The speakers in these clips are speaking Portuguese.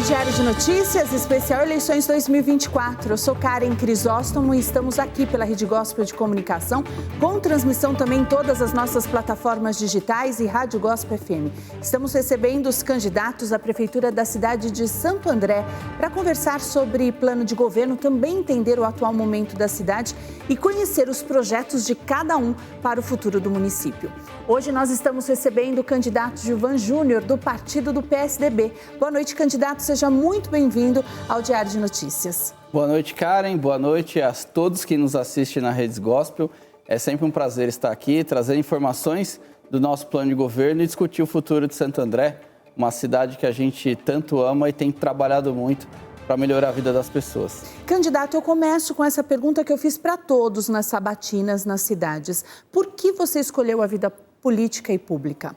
Diário de Notícias, especial Eleições 2024. Eu sou Karen Crisóstomo e estamos aqui pela Rede Gospel de Comunicação, com transmissão também em todas as nossas plataformas digitais e Rádio Gospel FM. Estamos recebendo os candidatos à Prefeitura da cidade de Santo André para conversar sobre plano de governo, também entender o atual momento da cidade e conhecer os projetos de cada um para o futuro do município. Hoje nós estamos recebendo o candidato Gilvan Júnior, do partido do PSDB. Boa noite, candidato. Seja muito bem-vindo ao Diário de Notícias. Boa noite, Karen. Boa noite a todos que nos assistem na Rede Gospel. É sempre um prazer estar aqui, trazer informações do nosso plano de governo e discutir o futuro de Santo André, uma cidade que a gente tanto ama e tem trabalhado muito para melhorar a vida das pessoas. Candidato, eu começo com essa pergunta que eu fiz para todos nas sabatinas, nas cidades. Por que você escolheu a vida política e pública?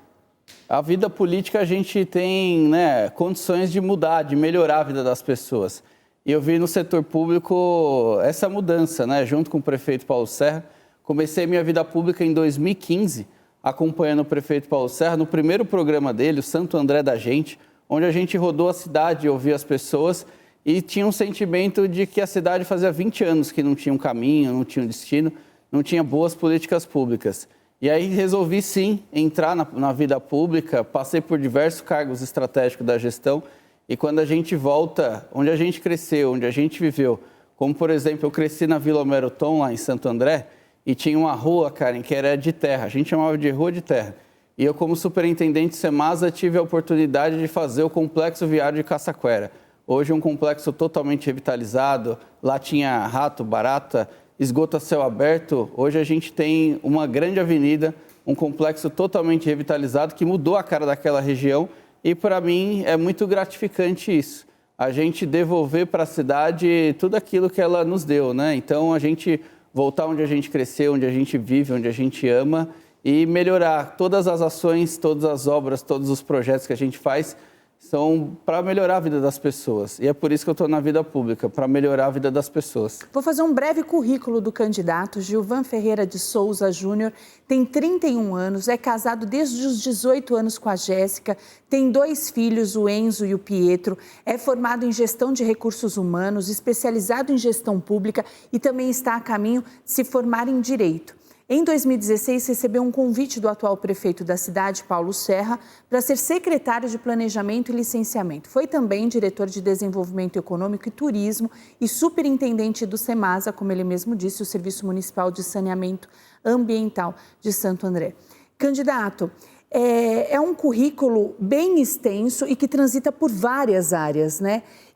A vida política a gente tem condições de mudar, de melhorar a vida das pessoas. E eu vi no setor público essa mudança, junto com o prefeito Paulo Serra. Comecei minha vida pública em 2015, acompanhando o prefeito Paulo Serra no primeiro programa dele, o Santo André da Gente, onde a gente rodou a cidade, ouvia as pessoas e tinha um sentimento de que a cidade fazia 20 anos que não tinha um caminho, não tinha um destino, não tinha boas políticas públicas. E aí resolvi sim entrar na vida pública, passei por diversos cargos estratégicos da gestão e quando a gente volta onde a gente cresceu, onde a gente viveu, como por exemplo eu cresci na Vila Homero Tom, lá em Santo André, e tinha uma rua, Karen, que era de terra, a gente chamava de Rua de Terra. E eu como superintendente Semasa tive a oportunidade de fazer o Complexo Viário de Caçaquera. Hoje um complexo totalmente revitalizado, lá tinha rato, barata, esgoto a céu aberto. Hoje a gente tem uma grande avenida, um complexo totalmente revitalizado que mudou a cara daquela região e para mim é muito gratificante isso. A gente devolver para a cidade tudo aquilo que ela nos deu, Então a gente voltar onde a gente cresceu, onde a gente vive, onde a gente ama e melhorar todas as ações, todas as obras, todos os projetos que a gente faz são para melhorar a vida das pessoas. E é por isso que eu estou na vida pública, para melhorar a vida das pessoas. Vou fazer um breve currículo do candidato. Gilvan Ferreira de Souza Júnior tem 31 anos, é casado desde os 18 anos com a Jéssica, tem 2 filhos, o Enzo e o Pietro, é formado em gestão de recursos humanos, especializado em gestão pública e também está a caminho de se formar em Direito. Em 2016, recebeu um convite do atual prefeito da cidade, Paulo Serra, para ser secretário de Planejamento e Licenciamento. Foi também diretor de Desenvolvimento Econômico e Turismo e superintendente do Semasa, como ele mesmo disse, o Serviço Municipal de Saneamento Ambiental de Santo André. Candidato, é um currículo bem extenso e que transita por várias áreas,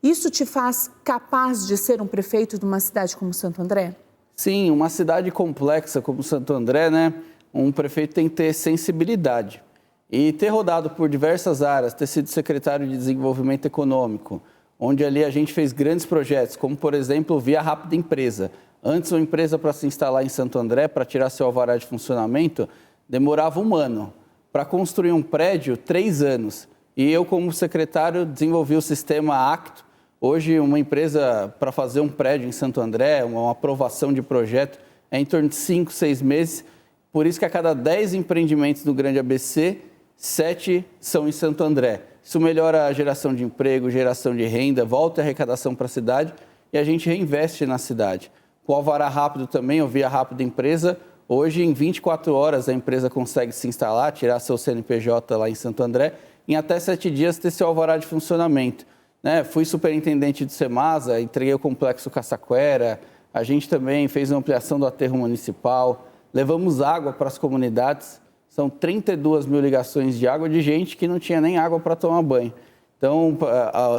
Isso te faz capaz de ser um prefeito de uma cidade como Santo André? Sim, uma cidade complexa como Santo André, um prefeito tem que ter sensibilidade. E ter rodado por diversas áreas, ter sido secretário de Desenvolvimento Econômico, onde ali a gente fez grandes projetos, como por exemplo, Via Rápida Empresa. Antes, uma empresa para se instalar em Santo André, para tirar seu alvará de funcionamento, demorava 1 ano. Para construir um prédio, 3 anos. E eu, como secretário, desenvolvi o sistema Acto. Hoje, uma empresa para fazer um prédio em Santo André, uma aprovação de projeto, é em torno de 5, 6 meses. Por isso que a cada 10 empreendimentos do Grande ABC, 7 são em Santo André. Isso melhora a geração de emprego, geração de renda, volta a arrecadação para a cidade e a gente reinveste na cidade. Com o alvará rápido também, o Via Rápida Empresa, hoje em 24 horas a empresa consegue se instalar, tirar seu CNPJ lá em Santo André, em até 7 dias ter seu alvará de funcionamento. Fui superintendente do Semasa, entreguei o Complexo Caçaquera, a gente também fez uma ampliação do aterro municipal, levamos água para as comunidades, são 32 mil ligações de água de gente que não tinha nem água para tomar banho. Então,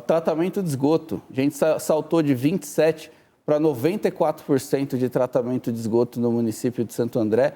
tratamento de esgoto, a gente saltou de 27% para 94% de tratamento de esgoto no município de Santo André,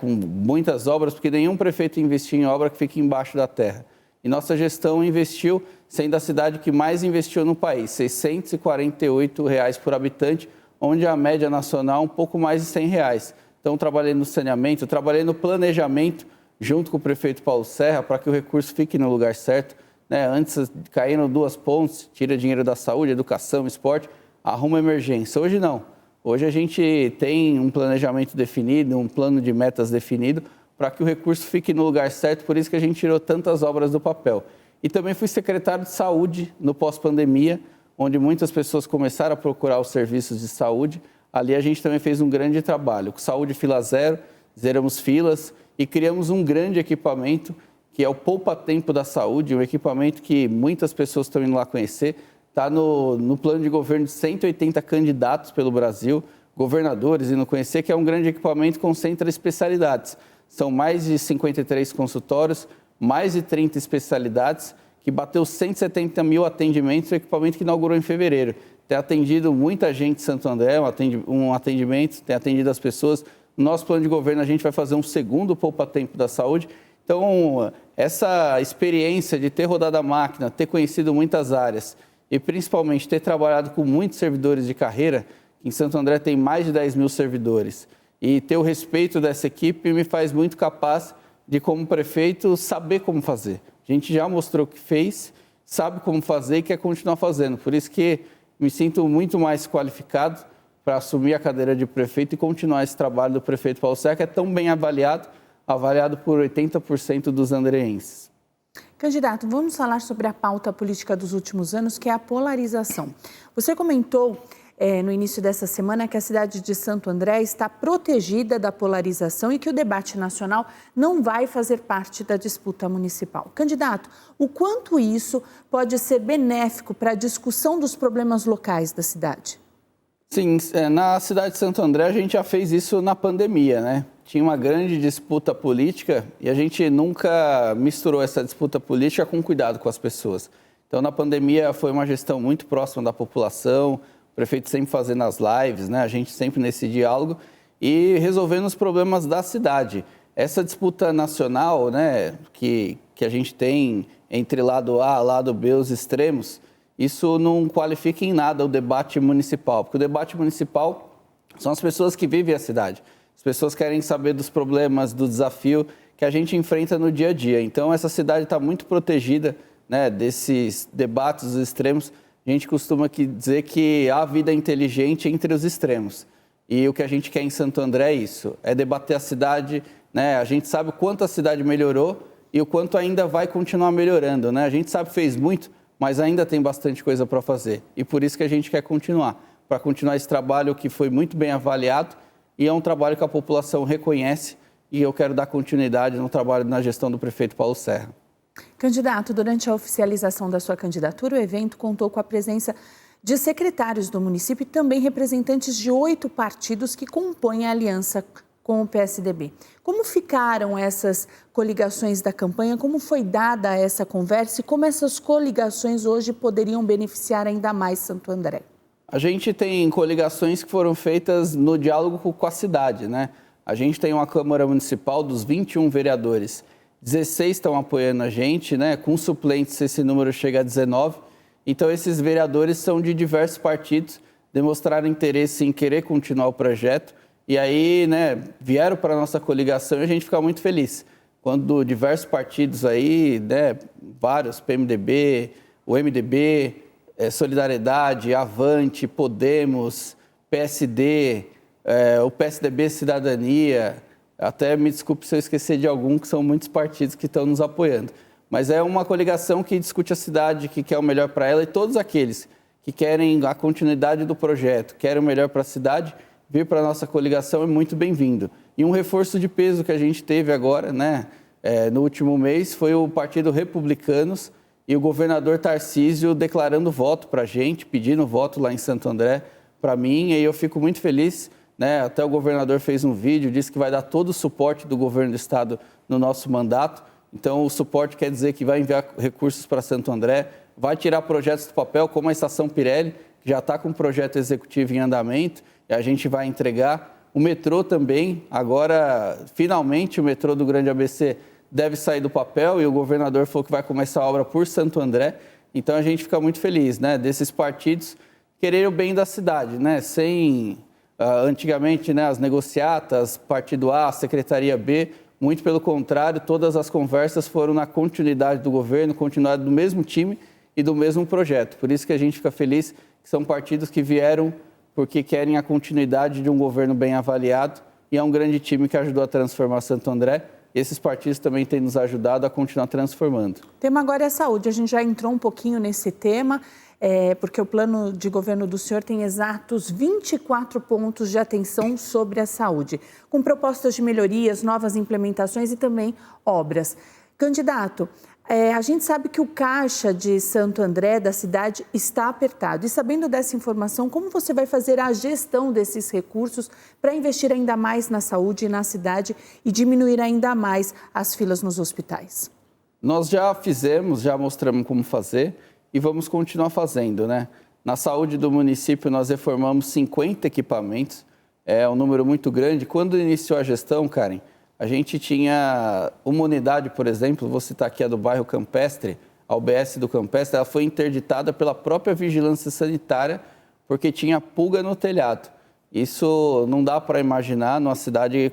com muitas obras, porque nenhum prefeito investiu em obra que fique embaixo da terra. E nossa gestão investiu, sendo a cidade que mais investiu no país, R$ 648 por habitante, onde a média nacional é um pouco mais de R$ 100. Então, trabalhei no saneamento, trabalhei no planejamento, junto com o prefeito Paulo Serra, para que o recurso fique no lugar certo. Antes, caíram 2 pontes, tira dinheiro da saúde, educação, esporte, arruma emergência. Hoje não. Hoje a gente tem um planejamento definido, um plano de metas definido, para que o recurso fique no lugar certo, por isso que a gente tirou tantas obras do papel. E também fui secretário de saúde no pós-pandemia, onde muitas pessoas começaram a procurar os serviços de saúde. Ali a gente também fez um grande trabalho. Com Saúde Fila Zero, zeramos filas e criamos um grande equipamento, que é o Poupa Tempo da Saúde, um equipamento que muitas pessoas estão indo lá conhecer. Está no plano de governo de 180 candidatos pelo Brasil, governadores indo conhecer, que é um grande equipamento que concentra especialidades. São mais de 53 consultórios, mais de 30 especialidades, que bateu 170 mil atendimentos, o equipamento que inaugurou em fevereiro. Tem atendido muita gente em Santo André, um atendimento, tem atendido as pessoas. No nosso plano de governo, a gente vai fazer um segundo Poupa Tempo da Saúde. Então, essa experiência de ter rodado a máquina, ter conhecido muitas áreas e principalmente ter trabalhado com muitos servidores de carreira, em Santo André tem mais de 10 mil servidores, e ter o respeito dessa equipe me faz muito capaz de, como prefeito, saber como fazer. A gente já mostrou o que fez, sabe como fazer e quer continuar fazendo. Por isso que me sinto muito mais qualificado para assumir a cadeira de prefeito e continuar esse trabalho do prefeito Paulo Serra, que é tão bem avaliado por 80% dos andreenses. Candidato, vamos falar sobre a pauta política dos últimos anos, que é a polarização. Você comentou no início dessa semana que a cidade de Santo André está protegida da polarização e que o debate nacional não vai fazer parte da disputa municipal. Candidato, o quanto isso pode ser benéfico para a discussão dos problemas locais da cidade? Sim, na cidade de Santo André a gente já fez isso na pandemia, né? Tinha uma grande disputa política e a gente nunca misturou essa disputa política com cuidado com as pessoas. Então, na pandemia foi uma gestão muito próxima da população, o prefeito sempre fazendo as lives, né? A gente sempre nesse diálogo e resolvendo os problemas da cidade. Essa disputa nacional, né, que a gente tem entre lado A e lado B, os extremos, isso não qualifica em nada o debate municipal, porque o debate municipal são as pessoas que vivem a cidade. As pessoas querem saber dos problemas, do desafio que a gente enfrenta no dia a dia. Então, essa cidade está muito protegida, né, desses debates extremos. A gente costuma dizer que há vida inteligente entre os extremos. E o que a gente quer em Santo André é isso, é debater a cidade, né? A gente sabe o quanto a cidade melhorou e o quanto ainda vai continuar melhorando, né? A gente sabe que fez muito, mas ainda tem bastante coisa para fazer. E por isso que a gente quer continuar, para continuar esse trabalho que foi muito bem avaliado e é um trabalho que a população reconhece e eu quero dar continuidade no trabalho na gestão do prefeito Paulo Serra. Candidato, durante a oficialização da sua candidatura, o evento contou com a presença de secretários do município e também representantes de 8 partidos que compõem a aliança com o PSDB. Como ficaram essas coligações da campanha? Como foi dada essa conversa e como essas coligações hoje poderiam beneficiar ainda mais Santo André? A gente tem coligações que foram feitas no diálogo com a cidade, né? A gente tem uma Câmara Municipal dos 21 vereadores. 16 estão apoiando a gente, né? Com suplentes esse número chega a 19. Então esses vereadores são de diversos partidos, demonstraram interesse em querer continuar o projeto e aí, né, vieram para a nossa coligação e a gente fica muito feliz. Quando diversos partidos aí, né, vários, PMDB, o MDB, Solidariedade, Avante, Podemos, PSD, o PSDB Cidadania, até me desculpe se eu esquecer de algum, que são muitos partidos que estão nos apoiando. Mas é uma coligação que discute a cidade, que quer o melhor para ela e todos aqueles que querem a continuidade do projeto, querem o melhor para a cidade, vir para a nossa coligação é muito bem-vindo. E um reforço de peso que a gente teve agora, né, no último mês, foi o Partido Republicanos e o governador Tarcísio declarando voto para a gente, pedindo voto lá em Santo André para mim, e eu fico muito feliz, né? Até o governador fez um vídeo, disse que vai dar todo o suporte do governo do estado no nosso mandato. Então, o suporte quer dizer que vai enviar recursos para Santo André, vai tirar projetos do papel, como a Estação Pirelli, que já está com um projeto executivo em andamento, e a gente vai entregar. O metrô também, agora, finalmente, o metrô do Grande ABC deve sair do papel, e o governador falou que vai começar a obra por Santo André. Então, a gente fica muito feliz, né, desses partidos quererem o bem da cidade, né, sem... antigamente, né, as negociatas, Partido A, Secretaria B, muito pelo contrário, todas as conversas foram na continuidade do governo, continuidade do mesmo time e do mesmo projeto. Por isso que a gente fica feliz que são partidos que vieram porque querem a continuidade de um governo bem avaliado e é um grande time que ajudou a transformar Santo André esses partidos também têm nos ajudado a continuar transformando. O tema agora é a saúde. A gente já entrou um pouquinho nesse tema, porque o plano de governo do senhor tem exatos 24 pontos de atenção sobre a saúde, com propostas de melhorias, novas implementações e também obras. Candidato, a gente sabe que o caixa de Santo André, da cidade, está apertado. E sabendo dessa informação, como você vai fazer a gestão desses recursos para investir ainda mais na saúde e na cidade e diminuir ainda mais as filas nos hospitais? Nós já fizemos, já mostramos como fazer e vamos continuar fazendo, né? Na saúde do município, nós reformamos 50 equipamentos, é um número muito grande. Quando iniciou a gestão, Karen, a gente tinha uma unidade, por exemplo, vou citar aqui a do bairro Campestre, a UBS do Campestre, ela foi interditada pela própria vigilância sanitária porque tinha pulga no telhado. Isso não dá para imaginar numa cidade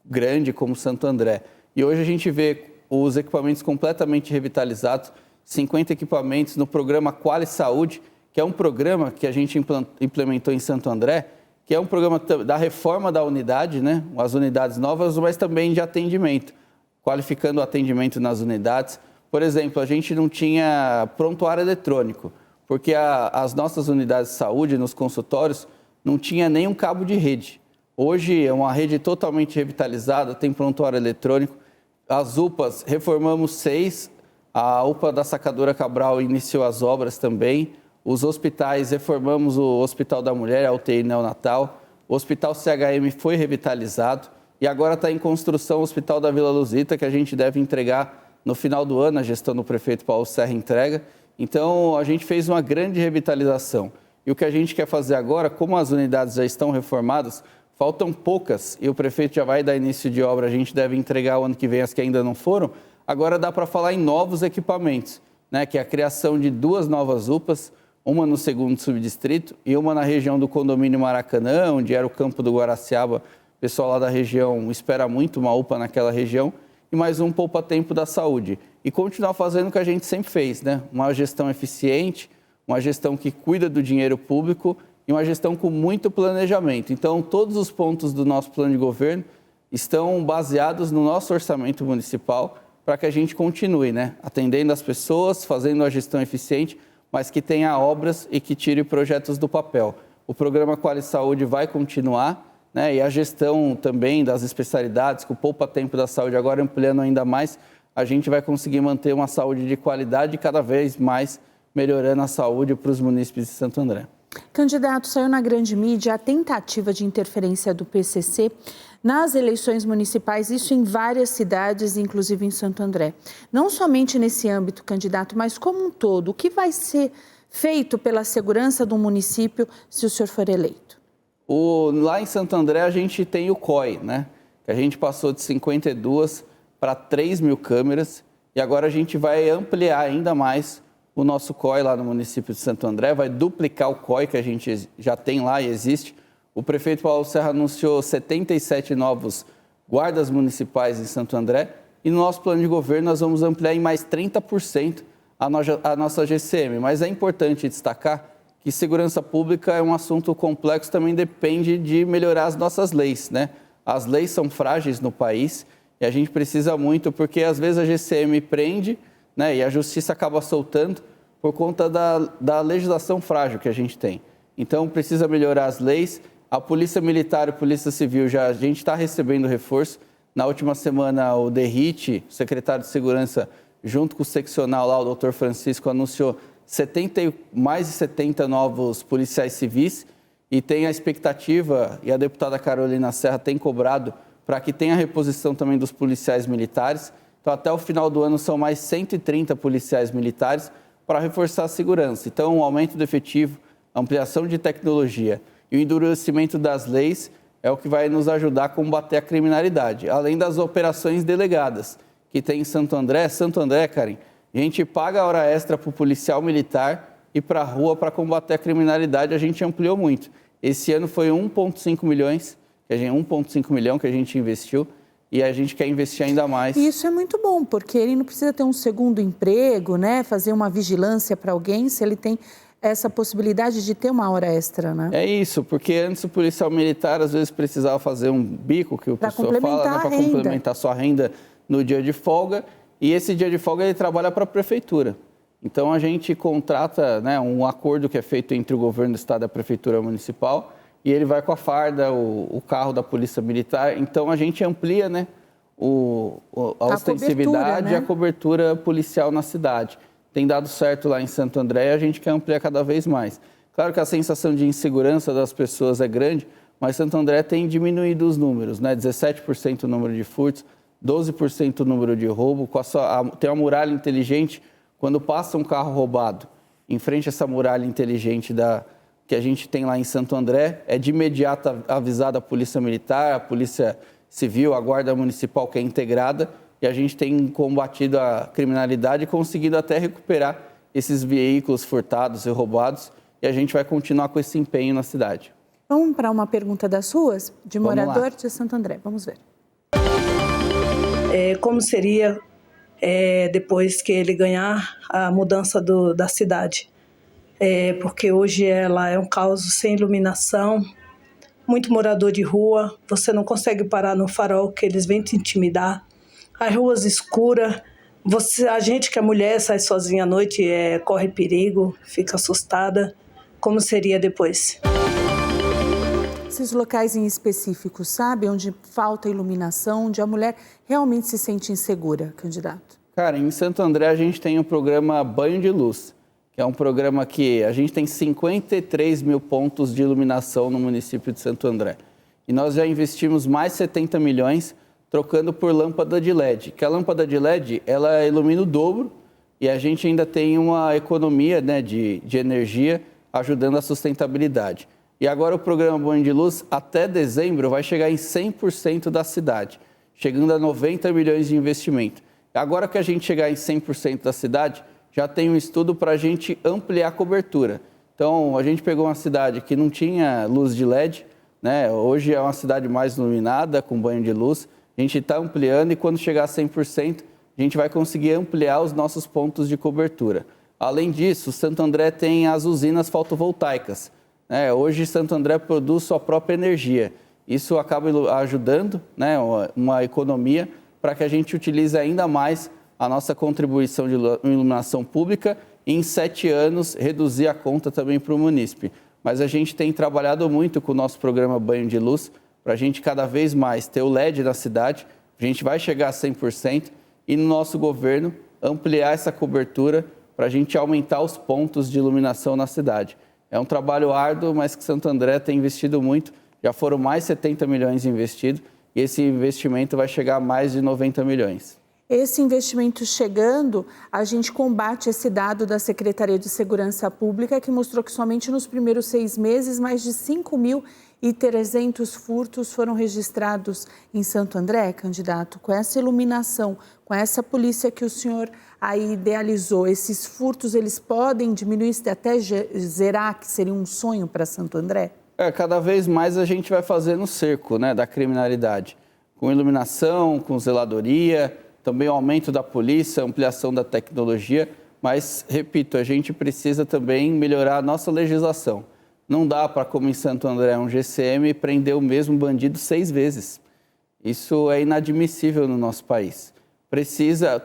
grande como Santo André. E hoje a gente vê os equipamentos completamente revitalizados, 50 equipamentos no programa Quali Saúde, que é um programa que a gente implementou em Santo André, que é um programa da reforma da unidade, né? As unidades novas, mas também de atendimento, qualificando o atendimento nas unidades. Por exemplo, a gente não tinha prontuário eletrônico, porque as nossas unidades de saúde, nos consultórios, não tinha nenhum cabo de rede. Hoje é uma rede totalmente revitalizada, tem prontuário eletrônico. As UPAs, reformamos 6, a UPA da Sacadora Cabral iniciou as obras também. Os hospitais, reformamos o Hospital da Mulher, a UTI neonatal. O Hospital CHM foi revitalizado e agora está em construção o Hospital da Vila Luzita, que a gente deve entregar no final do ano, a gestão do prefeito Paulo Serra entrega. Então, a gente fez uma grande revitalização. E o que a gente quer fazer agora, como as unidades já estão reformadas, faltam poucas e o prefeito já vai dar início de obra, a gente deve entregar o ano que vem as que ainda não foram. Agora dá para falar em novos equipamentos, né? Que é a criação de 2 novas UPAs, uma no 2º subdistrito e uma na região do condomínio Maracanã, onde era o campo do Guaraciaba. O pessoal lá da região espera muito uma UPA naquela região. E mais um poupa-tempo da saúde. E continuar fazendo o que a gente sempre fez, né? Uma gestão eficiente, uma gestão que cuida do dinheiro público e uma gestão com muito planejamento. Então, todos os pontos do nosso plano de governo estão baseados no nosso orçamento municipal para que a gente continue, né? Atendendo as pessoas, fazendo uma gestão eficiente, mas que tenha obras e que tire projetos do papel. O programa Quali Saúde vai continuar, né? E a gestão também das especialidades, com o poupa-tempo da saúde agora ampliando ainda mais, a gente vai conseguir manter uma saúde de qualidade e cada vez mais melhorando a saúde para os munícipes de Santo André. Candidato, saiu na grande mídia a tentativa de interferência do PCC nas eleições municipais, isso em várias cidades, inclusive em Santo André. Não somente nesse âmbito, candidato, mas como um todo, o que vai ser feito pela segurança do município se o senhor for eleito? Lá em Santo André a gente tem o COI, né? Que a gente passou de 52 para 3 mil câmeras e agora a gente vai ampliar ainda mais o nosso COI lá no município de Santo André, vai duplicar o COI que a gente já tem lá e existe. O prefeito Paulo Serra anunciou 77 novos guardas municipais em Santo André e no nosso plano de governo nós vamos ampliar em mais 30% a nossa GCM. Mas é importante destacar que segurança pública é um assunto complexo, também depende de melhorar as nossas leis, né? As leis são frágeis no país e a gente precisa muito, porque às vezes a GCM prende, né, e a justiça acaba soltando por conta da legislação frágil que a gente tem. Então, precisa melhorar as leis. A Polícia Militar e a Polícia Civil, a gente está recebendo reforço. Na última semana, o DERIT, o secretário de Segurança, junto com o seccional lá, o doutor Francisco, anunciou mais de 70 novos policiais civis e tem a expectativa, e a deputada Carolina Serra tem cobrado, para que tenha reposição também dos policiais militares. Então, até o final do ano, são mais 130 policiais militares para reforçar a segurança. Então, o aumento do efetivo, a ampliação de tecnologia e o endurecimento das leis é o que vai nos ajudar a combater a criminalidade. Além das operações delegadas que tem em Santo André. Santo André, Karen, a gente paga a hora extra para o policial militar e para a rua para combater a criminalidade. A gente ampliou muito. Esse ano foi 1,5 milhão que a gente investiu. E a gente quer investir ainda mais. E isso é muito bom, porque ele não precisa ter um segundo emprego, né? Fazer uma vigilância para alguém, se ele tem essa possibilidade de ter uma hora extra, né? É isso, porque antes o policial militar às vezes precisava fazer um bico, que o pessoal fala, né? Para complementar sua renda no dia de folga, e esse dia de folga ele trabalha para a prefeitura. Então a gente contrata, né, um acordo que é feito entre o governo do estado e a prefeitura municipal, e ele vai com a farda, o carro da polícia militar. Então a gente amplia, né, a ostensividade e a cobertura policial na cidade. Tem dado certo lá em Santo André e a gente quer ampliar cada vez mais. Claro que a sensação de insegurança das pessoas é grande, mas Santo André tem diminuído os números, né? 17% o número de furtos, 12% o número de roubo. Tem uma muralha inteligente, quando passa um carro roubado, em frente a essa muralha inteligente que a gente tem lá em Santo André, é de imediato avisada a Polícia Militar, a Polícia Civil, a Guarda Municipal, que é integrada, e a gente tem combatido a criminalidade e conseguido até recuperar esses veículos furtados e roubados, e a gente vai continuar com esse empenho na cidade. Vamos para uma pergunta das suas, de morador de Santo André. Vamos ver. Como seria depois que ele ganhar a mudança da cidade? Porque hoje ela é um caos sem iluminação, muito morador de rua, você não consegue parar no farol que eles vêm te intimidar, as ruas escuras, a gente que é mulher sai sozinha à noite, corre perigo, fica assustada. Como seria depois? Esses locais em específico, sabe, onde falta iluminação, onde a mulher realmente se sente insegura, candidato? Cara, em Santo André a gente tem o programa Banho de Luz, que é um programa que a gente tem 53 mil pontos de iluminação no município de Santo André. E nós já investimos mais 70 milhões trocando por lâmpada de LED, que a lâmpada de LED, ela ilumina o dobro e a gente ainda tem uma economia, né, de energia ajudando a sustentabilidade. E agora o programa Banho de Luz, até dezembro, vai chegar em 100% da cidade, chegando a 90 milhões de investimento. Agora que a gente chegar em 100% da cidade, já tem um estudo para a gente ampliar a cobertura. Então, a gente pegou uma cidade que não tinha luz de LED, né? Hoje é uma cidade mais iluminada, com banho de luz. A gente está ampliando e quando chegar a 100%, a gente vai conseguir ampliar os nossos pontos de cobertura. Além disso, Santo André tem as usinas fotovoltaicas. Hoje, Santo André produz sua própria energia. Isso acaba ajudando, né, uma economia para que a gente utilize ainda mais a nossa contribuição de iluminação pública e, em 7 anos, reduzir a conta também para o munícipe. Mas a gente tem trabalhado muito com o nosso programa Banho de Luz para a gente cada vez mais ter o LED na cidade. A gente vai chegar a 100% e, no nosso governo, ampliar essa cobertura para a gente aumentar os pontos de iluminação na cidade. É um trabalho árduo, mas que Santo André tem investido muito. Já foram mais 70 milhões investidos e esse investimento vai chegar a mais de 90 milhões. Esse investimento chegando, a gente combate esse dado da Secretaria de Segurança Pública, que mostrou que somente nos primeiros 6 meses, mais de 5.300 furtos foram registrados em Santo André, candidato. Com essa iluminação, com essa polícia que o senhor aí idealizou, esses furtos, eles podem diminuir até zerar, que seria um sonho para Santo André? Cada vez mais a gente vai fazendo o cerco, né, da criminalidade, com iluminação, com zeladoria, também o aumento da polícia, ampliação da tecnologia, mas, repito, a gente precisa também melhorar a nossa legislação. Não dá para, como em Santo André, um GCM prender o mesmo bandido 6 vezes. Isso é inadmissível no nosso país. Precisa,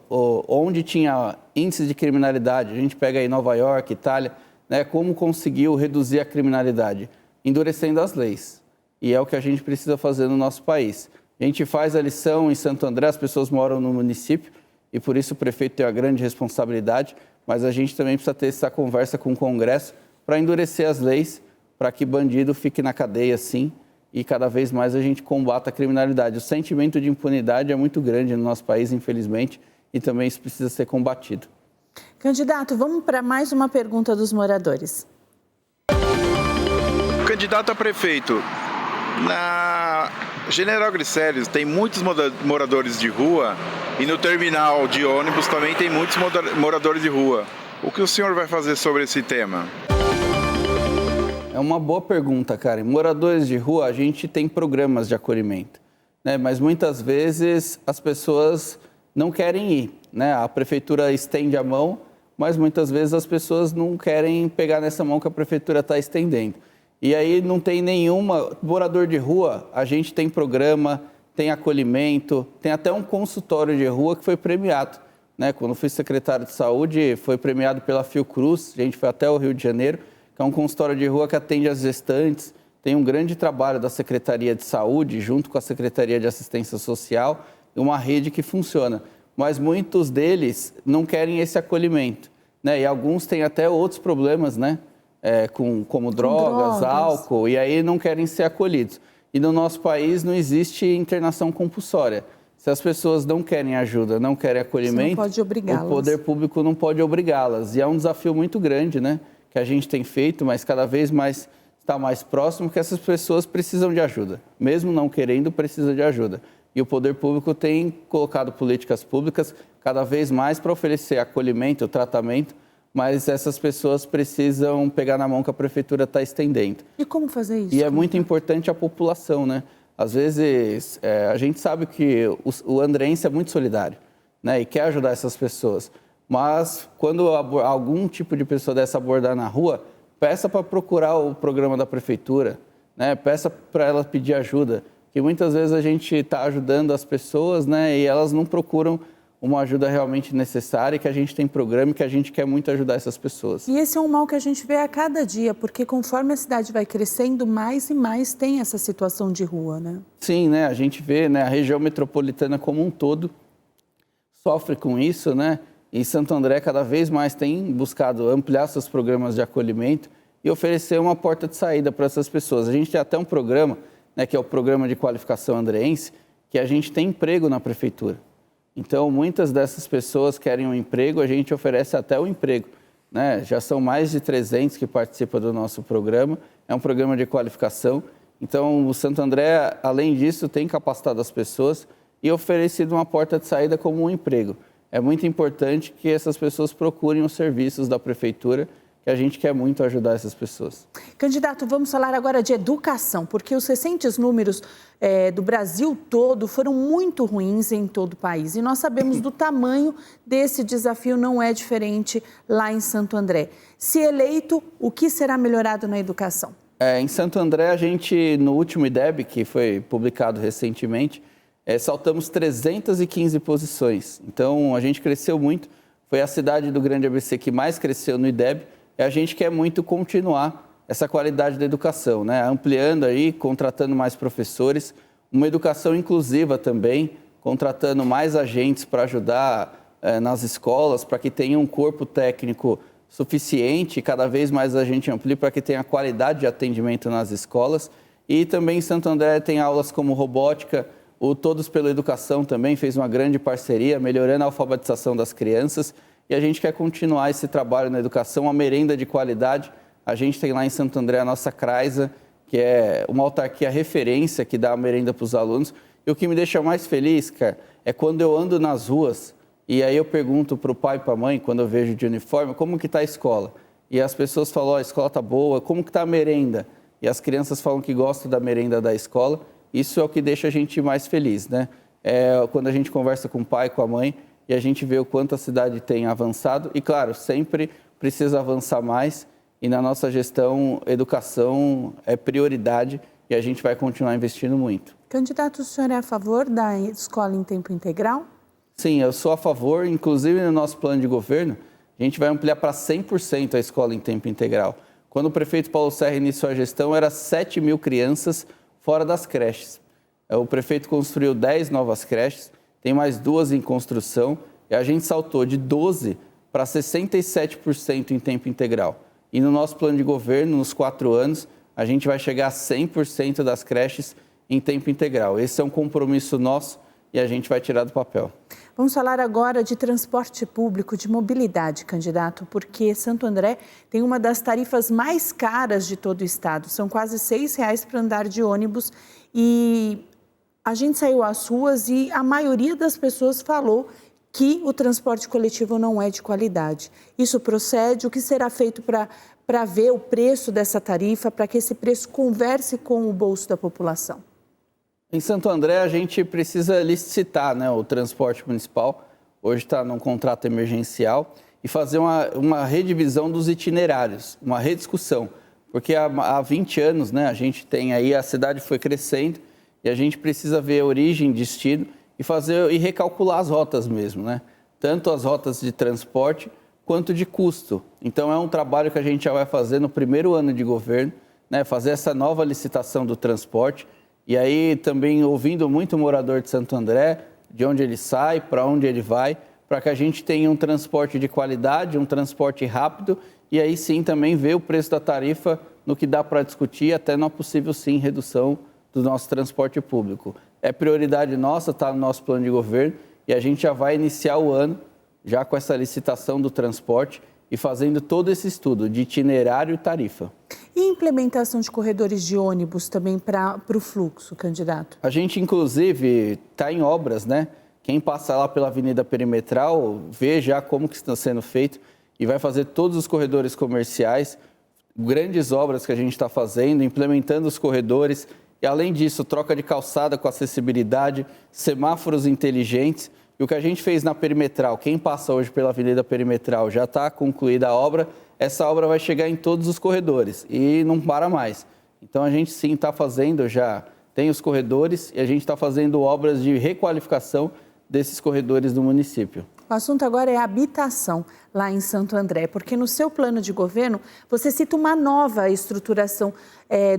onde tinha índice de criminalidade, a gente pega aí Nova York, Itália, né, como conseguiu reduzir a criminalidade? Endurecendo as leis. E é o que a gente precisa fazer no nosso país. A gente faz a lição em Santo André, as pessoas moram no município e por isso o prefeito tem uma grande responsabilidade, mas a gente também precisa ter essa conversa com o Congresso para endurecer as leis, para que bandido fique na cadeia sim e cada vez mais a gente combata a criminalidade. O sentimento de impunidade é muito grande no nosso país, infelizmente, e também isso precisa ser combatido. Candidato, vamos para mais uma pergunta dos moradores. Candidato a prefeito, na General Glicério tem muitos moradores de rua e no terminal de ônibus também tem muitos moradores de rua. O que o senhor vai fazer sobre esse tema? É uma boa pergunta, cara. Em moradores de rua, a gente tem programas de acolhimento, né? Mas muitas vezes as pessoas não querem ir, né? A prefeitura estende a mão, mas muitas vezes as pessoas não querem pegar nessa mão que a prefeitura está estendendo. E aí não tem nenhuma morador de rua, a gente tem programa, tem acolhimento, tem até um consultório de rua que foi premiado, né? Quando fui secretário de saúde, foi premiado pela Fiocruz, a gente foi até o Rio de Janeiro, que é um consultório de rua que atende as gestantes, tem um grande trabalho da Secretaria de Saúde, junto com a Secretaria de Assistência Social, e uma rede que funciona. Mas muitos deles não querem esse acolhimento, né? E alguns têm até outros problemas, né? Como drogas, álcool, e aí não querem ser acolhidos. E no nosso país não existe internação compulsória. Se as pessoas não querem ajuda, não querem acolhimento, o poder público não pode obrigá-las. E é um desafio muito grande, né? Que a gente tem feito, mas cada vez mais está mais próximo, que essas pessoas precisam de ajuda. Mesmo não querendo, precisam de ajuda. E o poder público tem colocado políticas públicas cada vez mais para oferecer acolhimento, tratamento, mas essas pessoas precisam pegar na mão que a prefeitura está estendendo. E como fazer isso? E é muito importante a população, né? Às vezes, a gente sabe que o andrense é muito solidário, né? E quer ajudar essas pessoas. Mas, quando algum tipo de pessoa dessa abordar na rua, peça para procurar o programa da prefeitura, né? Peça para ela pedir ajuda. Que muitas vezes a gente está ajudando as pessoas, né? E elas não procuram uma ajuda realmente necessária, que a gente tem programa e que a gente quer muito ajudar essas pessoas. E esse é um mal que a gente vê a cada dia, porque conforme a cidade vai crescendo, mais e mais tem essa situação de rua, né? Sim, né? A gente vê, né? A região metropolitana como um todo sofre com isso, né? E Santo André cada vez mais tem buscado ampliar seus programas de acolhimento e oferecer uma porta de saída para essas pessoas. A gente tem até um programa, né, que é o Programa de Qualificação Andreense, que a gente tem emprego na prefeitura. Então, muitas dessas pessoas querem um emprego, a gente oferece até o emprego, né? Já são mais de 300 que participam do nosso programa, é um programa de qualificação. Então, o Santo André, além disso, tem capacitado as pessoas e oferecido uma porta de saída como um emprego. É muito importante que essas pessoas procurem os serviços da prefeitura, que a gente quer muito ajudar essas pessoas. Candidato, vamos falar agora de educação, porque os recentes números do Brasil todo foram muito ruins em todo o país. E nós sabemos do tamanho desse desafio, não é diferente lá em Santo André. Se eleito, o que será melhorado na educação? Em Santo André, a gente, no último IDEB, que foi publicado recentemente, saltamos 315 posições. Então, a gente cresceu muito. Foi a cidade do Grande ABC que mais cresceu no IDEB. E a gente quer muito continuar essa qualidade da educação, né? Ampliando aí, contratando mais professores, uma educação inclusiva também, contratando mais agentes para ajudar nas escolas, para que tenha um corpo técnico suficiente, cada vez mais a gente amplia para que tenha qualidade de atendimento nas escolas. E também em Santo André tem aulas como robótica, o Todos pela Educação também fez uma grande parceria, melhorando a alfabetização das crianças. E a gente quer continuar esse trabalho na educação, a merenda de qualidade. A gente tem lá em Santo André a nossa CRAISA, que é uma autarquia referência que dá a merenda para os alunos. E o que me deixa mais feliz, cara, é quando eu ando nas ruas e aí eu pergunto para o pai e para a mãe, quando eu vejo de uniforme, como que está a escola? E as pessoas falam, a escola está boa, como que está a merenda? E as crianças falam que gostam da merenda da escola. Isso é o que deixa a gente mais feliz, né? Quando a gente conversa com o pai, com a mãe, e a gente vê o quanto a cidade tem avançado. E, claro, sempre precisa avançar mais. E na nossa gestão, educação é prioridade e a gente vai continuar investindo muito. Candidato, o senhor é a favor da escola em tempo integral? Sim, eu sou a favor. Inclusive, no nosso plano de governo, a gente vai ampliar para 100% a escola em tempo integral. Quando o prefeito Paulo Serra iniciou a gestão, era 7 mil crianças fora das creches. O prefeito construiu 10 novas creches, tem mais 2 em construção, e a gente saltou de 12% para 67% em tempo integral. E no nosso plano de governo, nos 4 anos, a gente vai chegar a 100% das creches em tempo integral. Esse é um compromisso nosso e a gente vai tirar do papel. Vamos falar agora de transporte público, de mobilidade, candidato, porque Santo André tem uma das tarifas mais caras de todo o estado. São quase R$6 para andar de ônibus e a gente saiu às ruas e a maioria das pessoas falou que o transporte coletivo não é de qualidade. Isso procede? O que será feito para ver o preço dessa tarifa, para que esse preço converse com o bolso da população? Em Santo André, a gente precisa licitar, né, o transporte municipal. Hoje está num contrato emergencial e fazer uma redivisão dos itinerários, uma rediscussão. Porque há 20 anos, né, a gente tem aí, a cidade foi crescendo e a gente precisa ver a origem, destino e recalcular as rotas mesmo, né? Tanto as rotas de transporte quanto de custo. Então é um trabalho que a gente já vai fazer no primeiro ano de governo, né? Fazer essa nova licitação do transporte e aí também ouvindo muito morador de Santo André, de onde ele sai, para onde ele vai, para que a gente tenha um transporte de qualidade, um transporte rápido e aí sim também ver o preço da tarifa no que dá para discutir, até na possível sim redução do nosso transporte público. É prioridade nossa, está no nosso plano de governo e a gente já vai iniciar o ano já com essa licitação do transporte e fazendo todo esse estudo de itinerário e tarifa. E implementação de corredores de ônibus também para o fluxo, candidato? A gente, inclusive, está em obras, né? Quem passa lá pela Avenida Perimetral vê já como que está sendo feito e vai fazer todos os corredores comerciais, grandes obras que a gente está fazendo, implementando os corredores e, além disso, troca de calçada com acessibilidade, semáforos inteligentes. E o que a gente fez na Perimetral, quem passa hoje pela Avenida Perimetral já está concluída a obra, essa obra vai chegar em todos os corredores e não para mais. Então a gente sim está fazendo, já tem os corredores e a gente está fazendo obras de requalificação desses corredores do município. O assunto agora é habitação lá em Santo André, porque no seu plano de governo você cita uma nova estruturação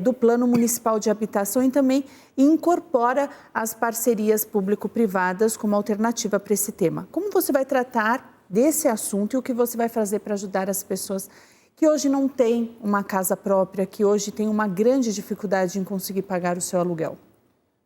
do Plano Municipal de Habitação e também incorpora as parcerias público-privadas como alternativa para esse tema. Como você vai tratar desse assunto e o que você vai fazer para ajudar as pessoas que hoje não têm uma casa própria, que hoje têm uma grande dificuldade em conseguir pagar o seu aluguel?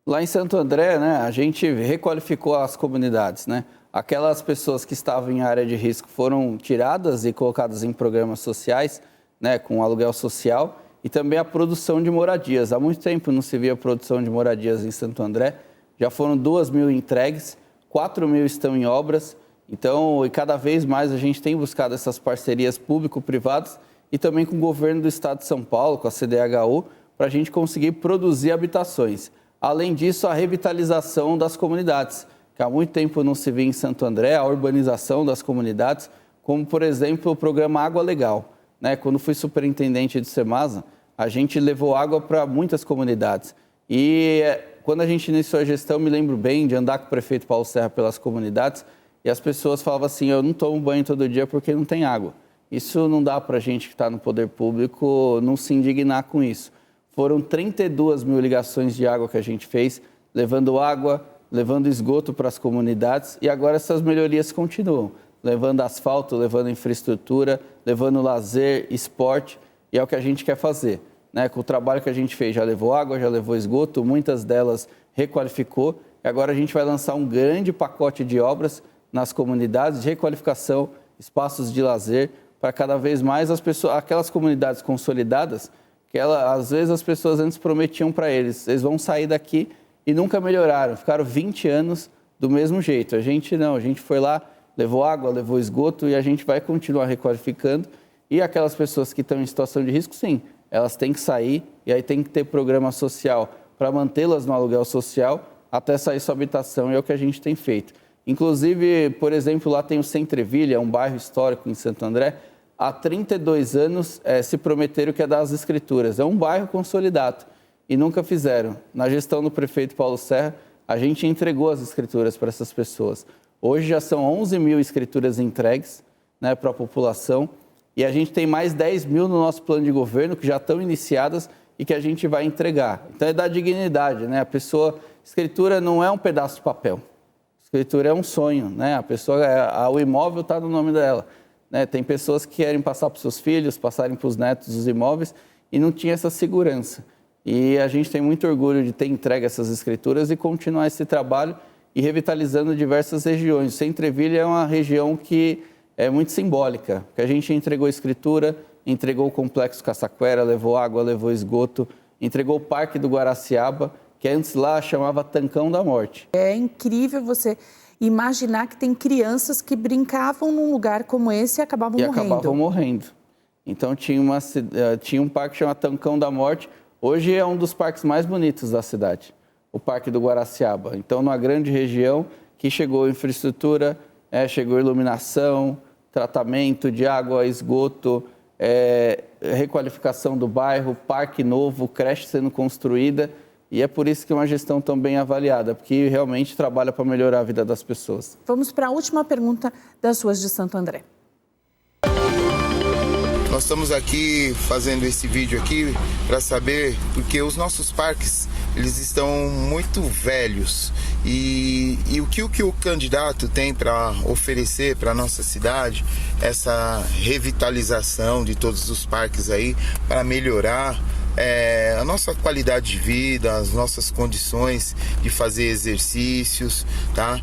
Lá em Santo André, né, a gente requalificou as comunidades, né? Aquelas pessoas que estavam em área de risco foram tiradas e colocadas em programas sociais, né, com aluguel social e também a produção de moradias. Há muito tempo não se via produção de moradias em Santo André. Já foram 2.000 entregues, 4.000 estão em obras. Então, e cada vez mais a gente tem buscado essas parcerias público-privadas e também com o governo do estado de São Paulo, com a CDHU, para a gente conseguir produzir habitações. Além disso, a revitalização das comunidades, que há muito tempo não se vê em Santo André, a urbanização das comunidades, como, por exemplo, o programa Água Legal. Né? Quando fui superintendente do Semasa, a gente levou água para muitas comunidades. E quando a gente iniciou a gestão, me lembro bem de andar com o prefeito Paulo Serra pelas comunidades e as pessoas falavam assim, eu não tomo banho todo dia porque não tem água. Isso não dá para a gente que está no poder público não se indignar com isso. Foram 32.000 ligações de água que a gente fez, levando água, levando esgoto para as comunidades e agora essas melhorias continuam, levando asfalto, levando infraestrutura, levando lazer, esporte e é o que a gente quer fazer. Né? Com o trabalho que a gente fez, já levou água, já levou esgoto, muitas delas requalificou e agora a gente vai lançar um grande pacote de obras nas comunidades de requalificação, espaços de lazer, para cada vez mais as pessoas, aquelas comunidades consolidadas, que às vezes as pessoas antes prometiam para eles vão sair daqui e nunca melhoraram, ficaram 20 anos do mesmo jeito. A gente não, a gente foi lá, levou água, levou esgoto e a gente vai continuar requalificando. E aquelas pessoas que estão em situação de risco, sim, elas têm que sair e aí tem que ter programa social para mantê-las no aluguel social até sair sua habitação, e é o que a gente tem feito. Inclusive, por exemplo, lá tem o Centrevilha, um bairro histórico em Santo André. Há 32 anos se prometeram que ia dar as escrituras. É um bairro consolidado e nunca fizeram. Na gestão do prefeito Paulo Serra, a gente entregou as escrituras para essas pessoas. Hoje já são 11.000 escrituras entregues, né, para a população e a gente tem mais 10.000 no nosso plano de governo que já estão iniciadas e que a gente vai entregar. Então é da dignidade, né? Escritura não é um pedaço de papel. Escritura é um sonho, né? O imóvel está no nome dela. Né? Tem pessoas que querem passar para os seus filhos, passarem para os netos os imóveis e não tinha essa segurança. E a gente tem muito orgulho de ter entregue essas escrituras e continuar esse trabalho e revitalizando diversas regiões. Centrevilha é uma região que é muito simbólica, porque a gente entregou a escritura, entregou o Complexo Caçaquera, levou água, levou esgoto, entregou o Parque do Guaraciaba, que antes lá chamava Tancão da Morte. É incrível você imaginar que tem crianças que brincavam num lugar como esse e acabavam morrendo. Então tinha um parque chamado Tancão da Morte. Hoje é um dos parques mais bonitos da cidade, o Parque do Guaraciaba. Então, numa grande região que chegou infraestrutura, chegou iluminação, tratamento de água, esgoto, requalificação do bairro, parque novo, creche sendo construída. E é por isso que é uma gestão tão bem avaliada, porque realmente trabalha para melhorar a vida das pessoas. Vamos para a última pergunta das ruas de Santo André. Nós estamos aqui fazendo esse vídeo aqui para saber, porque os nossos parques, eles estão muito velhos e o que o candidato tem para oferecer para a nossa cidade, essa revitalização de todos os parques aí, para melhorar a nossa qualidade de vida, as nossas condições de fazer exercícios, tá?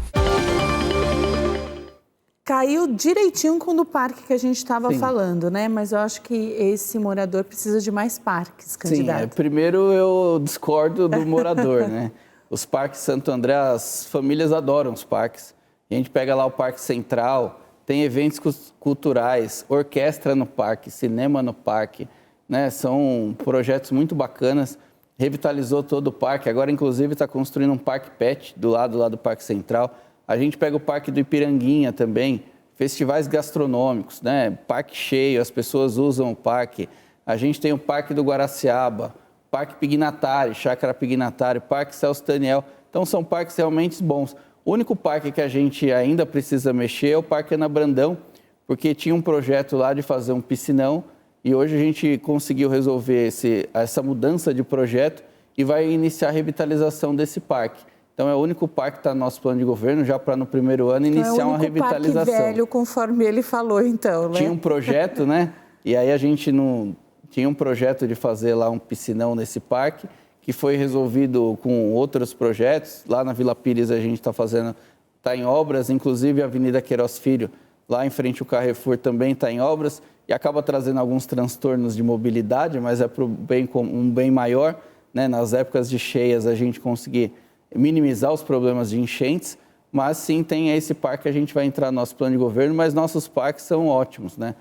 Caiu direitinho com o do parque que a gente estava falando, né? Mas eu acho que esse morador precisa de mais parques, candidato. Sim, primeiro eu discordo do morador, né? Os parques Santo André, as famílias adoram os parques. A gente pega lá o Parque Central, tem eventos culturais, orquestra no parque, cinema no parque, né? São projetos muito bacanas. Revitalizou todo o parque, agora inclusive está construindo um parque pet do lado lá do Parque Central. A gente pega o Parque do Ipiranguinha também, festivais gastronômicos, né? Parque cheio, as pessoas usam o parque. A gente tem o Parque do Guaraciaba, Parque Pignatari, Chácara Pignatari, Parque Celso Daniel. Então são parques realmente bons. O único parque que a gente ainda precisa mexer é o Parque Ana Brandão, porque tinha um projeto lá de fazer um piscinão e hoje a gente conseguiu resolver essa mudança de projeto e vai iniciar a revitalização desse parque. Então, é o único parque que está no nosso plano de governo, já para no primeiro ano iniciar uma revitalização. É o único parque velho, conforme ele falou, então, né? Tinha um projeto, né? E aí a gente não... Tinha um projeto de fazer lá um piscinão nesse parque, que foi resolvido com outros projetos. Lá na Vila Pires a gente está fazendo... Está em obras, inclusive a Avenida Queiroz Filho, lá em frente ao Carrefour, também está em obras. E acaba trazendo alguns transtornos de mobilidade, mas é para um bem maior, né? Nas épocas de cheias a gente conseguir minimizar os problemas de enchentes, mas sim tem esse parque que a gente vai entrar no nosso plano de governo, mas nossos parques são ótimos, né?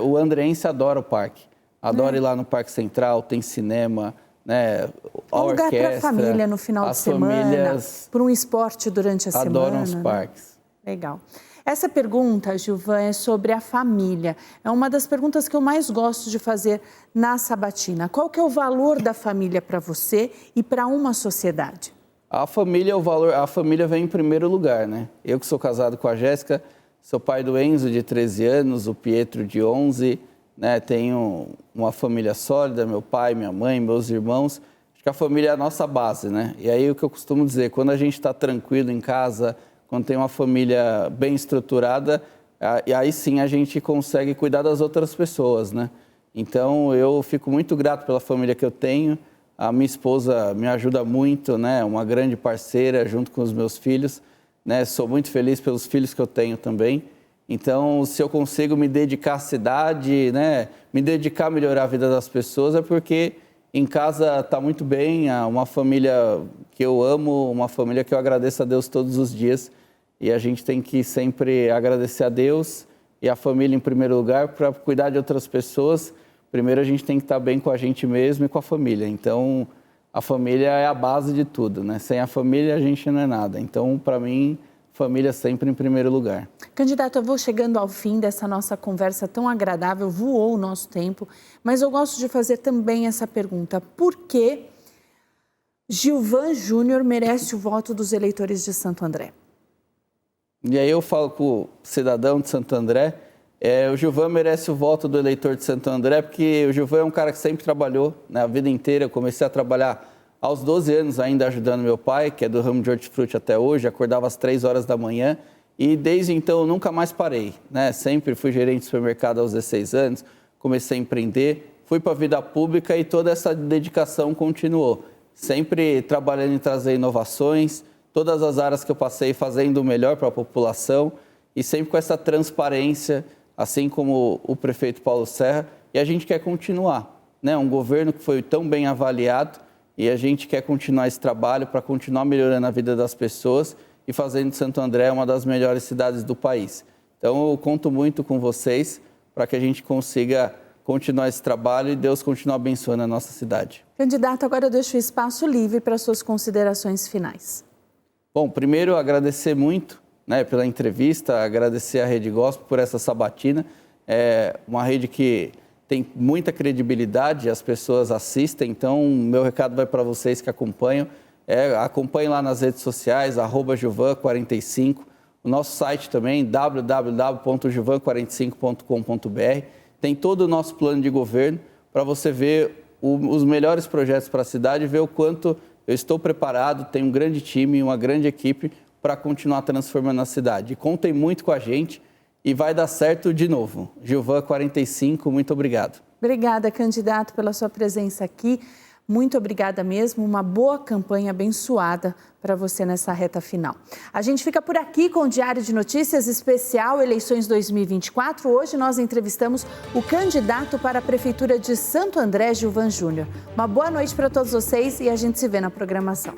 O andreense adora o parque, adora ir lá no Parque Central, tem cinema, né? A um lugar orquestra, para a família no final de semana, para um esporte durante a semana. Adoram os parques. Né? Legal. Essa pergunta, Gilvan, é sobre a família. É uma das perguntas que eu mais gosto de fazer na sabatina. Qual que é o valor da família para você e para uma sociedade? A família, a família vem em primeiro lugar, né? Eu que sou casado com a Jéssica, sou pai do Enzo, de 13 anos, o Pietro, de 11, né? Tenho uma família sólida, meu pai, minha mãe, meus irmãos. Acho que a família é a nossa base, né? E aí o que eu costumo dizer, quando a gente está tranquilo em casa, quando tem uma família bem estruturada, aí sim a gente consegue cuidar das outras pessoas, né? Então eu fico muito grato pela família que eu tenho. A minha esposa me ajuda muito, né? Uma grande parceira junto com os meus filhos, né? Sou muito feliz pelos filhos que eu tenho também. Então, se eu consigo me dedicar à cidade, né? Me dedicar a melhorar a vida das pessoas, é porque em casa está muito bem, uma família que eu amo, uma família que eu agradeço a Deus todos os dias. E a gente tem que sempre agradecer a Deus e a família em primeiro lugar para cuidar de outras pessoas. Primeiro a gente tem que estar bem com a gente mesmo e com a família. Então, a família é a base de tudo, né? Sem a família a gente não é nada. Então, para mim, família sempre em primeiro lugar. Candidato, eu vou chegando ao fim dessa nossa conversa tão agradável, voou o nosso tempo, mas eu gosto de fazer também essa pergunta. Por que Gilvan Júnior merece o voto dos eleitores de Santo André? E aí eu falo com o cidadão de Santo André, o Gilvan merece o voto do eleitor de Santo André, porque o Gilvan é um cara que sempre trabalhou, né, a vida inteira. Eu comecei a trabalhar aos 12 anos ainda ajudando meu pai, que é do ramo de hortifruti até hoje, acordava às 3 horas da manhã e desde então eu nunca mais parei, né? Sempre fui gerente de supermercado aos 16 anos, comecei a empreender, fui para a vida pública e toda essa dedicação continuou. Sempre trabalhando em trazer inovações, todas as áreas que eu passei fazendo o melhor para a população e sempre com essa transparência, assim como o prefeito Paulo Serra, e a gente quer continuar, né? Um governo que foi tão bem avaliado e a gente quer continuar esse trabalho para continuar melhorando a vida das pessoas e fazendo de Santo André uma das melhores cidades do país. Então, eu conto muito com vocês para que a gente consiga continuar esse trabalho e Deus continue abençoando a nossa cidade. Candidato, agora eu deixo o espaço livre para suas considerações finais. Bom, primeiro agradecer muito, né, pela entrevista, agradecer à Rede Gospel por essa sabatina. É uma rede que tem muita credibilidade, as pessoas assistem, então meu recado vai para vocês que acompanham. Acompanhem lá nas redes sociais, @Gilvan45, o nosso site também, www.gilvan45.com.br. Tem todo o nosso plano de governo para você ver os melhores projetos para a cidade e ver o quanto eu estou preparado, tenho um grande time, uma grande equipe para continuar transformando a cidade. Contem muito com a gente e vai dar certo de novo. Gilvan45, muito obrigado. Obrigada, candidato, pela sua presença aqui. Muito obrigada mesmo, uma boa campanha abençoada para você nessa reta final. A gente fica por aqui com o Diário de Notícias especial Eleições 2024. Hoje nós entrevistamos o candidato para a Prefeitura de Santo André, Gilvan Júnior. Uma boa noite para todos vocês e a gente se vê na programação.